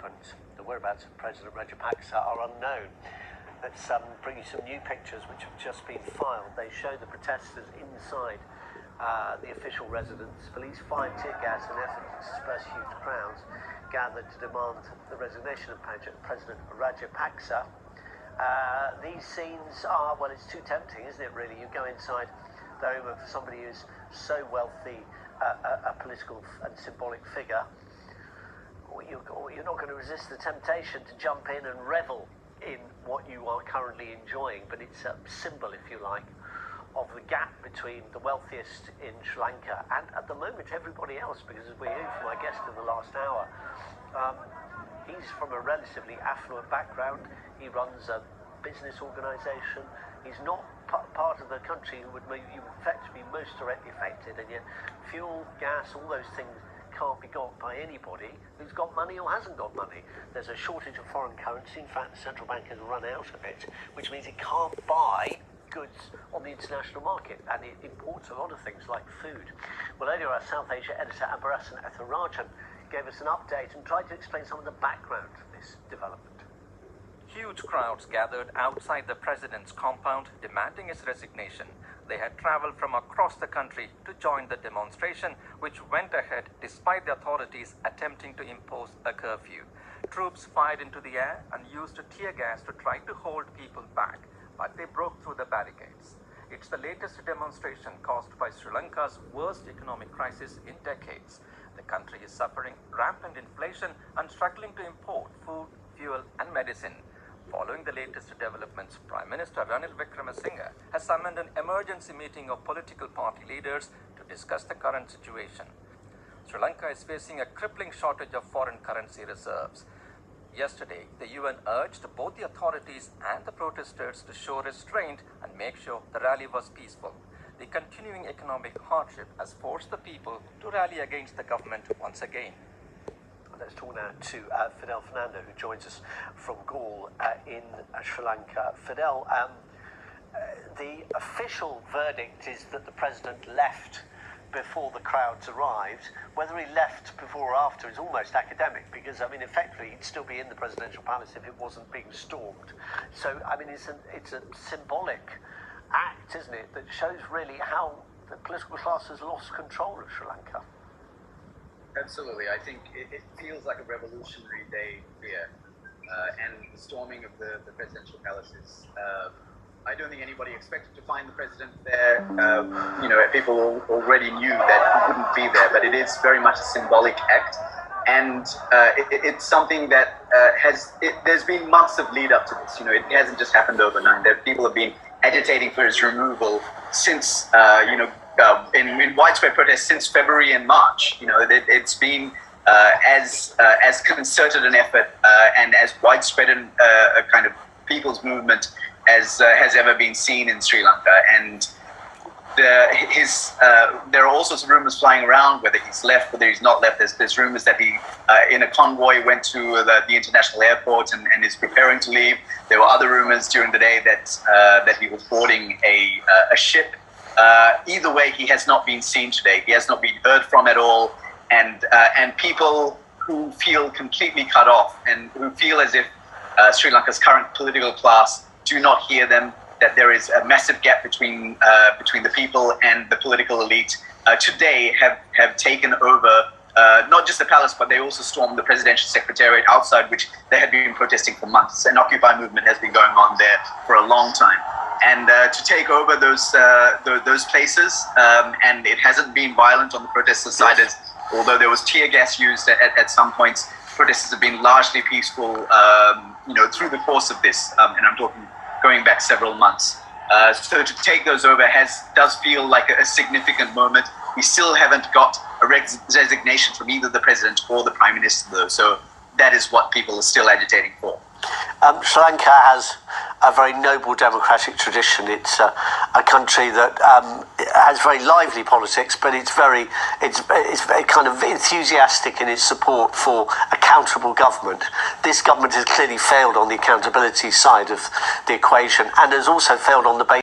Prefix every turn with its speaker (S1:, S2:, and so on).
S1: happened. The whereabouts of President Rajapaksa are unknown. Let's bring you some new pictures which have just been filed. They show the protesters inside the official residence. Police fired tear gas in an effort to disperse huge crowds gathered to demand the resignation of President Rajapaksa. These scenes are, well, it's too tempting, isn't it, really? You go inside the home of somebody who's so wealthy, a political and symbolic figure, you're not going to resist the temptation to jump in and revel in what you are currently enjoying. But it's a symbol, if you like, of the gap between the wealthiest in Sri Lanka and, at the moment, everybody else, because as we heard from our guest in the last hour, he's from a relatively affluent background. He runs a business organisation. He's not part of the country who would effectively be most directly affected, and yet fuel, gas, all those things can't be got by anybody who's got money or hasn't got money. There's a shortage of foreign currency. In fact, the central bank has run out of it, which means it can't buy goods on the international market, and it imports a lot of things like food. Well, earlier our South Asia editor Ambarasan Etharajan gave us an update and tried to explain some of the background to this development.
S2: Huge crowds gathered outside the president's compound demanding his resignation. They had traveled from across the country to join the demonstration, which went ahead despite the authorities attempting to impose a curfew. Troops fired into the air and used tear gas to try to hold people back, but they broke through the barricades. It's the latest demonstration caused by Sri Lanka's worst economic crisis in decades. The country is suffering rampant inflation and struggling to import food, fuel and medicine. Following the latest developments, Prime Minister Ranil Wickremesinghe has summoned an emergency meeting of political party leaders to discuss the current situation. Sri Lanka is facing a crippling shortage of foreign currency reserves. Yesterday, the UN urged both the authorities and the protesters to show restraint and make sure the rally was peaceful. The continuing economic hardship has forced the people to rally against the government once again.
S1: Let's talk now to Fidel Fernando, who joins us from Galle in Sri Lanka. Fidel, the official verdict is that the president left before the crowds arrived. Whether he left before or after is almost academic, because, I mean, effectively, he'd still be in the presidential palace if it wasn't being stormed. So, I mean, it's a symbolic act, isn't it, that shows really how the political class has lost control of Sri Lanka.
S3: Absolutely. I think it feels like a revolutionary day here, and the storming of the presidential palaces. I don't think anybody expected to find the president there. People already knew that he wouldn't be there, but it is very much a symbolic act. And it's something that there's been months of lead up to this. It hasn't just happened overnight. People have been agitating for his removal since, in widespread protests since February and March. It's been as concerted an effort and as widespread a kind of people's movement as has ever been seen in Sri Lanka. And there are all sorts of rumors flying around, whether he's left, whether he's not left. There's rumors that he, in a convoy, went to the international airport and is preparing to leave. There were other rumors during the day that he was boarding a ship. Either way, he has not been seen today. He has not been heard from at all. And people who feel completely cut off and who feel as if Sri Lanka's current political class do not hear them, that there is a massive gap between the people and the political elite, today have taken over not just the palace, but they also stormed the presidential secretariat outside, which they had been protesting for months. An Occupy movement has been going on there for a long time. And to take over those places, and it hasn't been violent on the protesters' side, although there was tear gas used at some points. Protesters have been largely peaceful, through the course of this, and I'm talking going back several months. So to take those over does feel like a significant moment. We still haven't got a resignation from either the president or the prime minister, though. So that is what people are still agitating for.
S1: Sri Lanka has a very noble democratic tradition. It's a country that has very lively politics, but it's very kind of enthusiastic in its support for accountable government. This government has clearly failed on the accountability side of the equation, and has also failed on the basis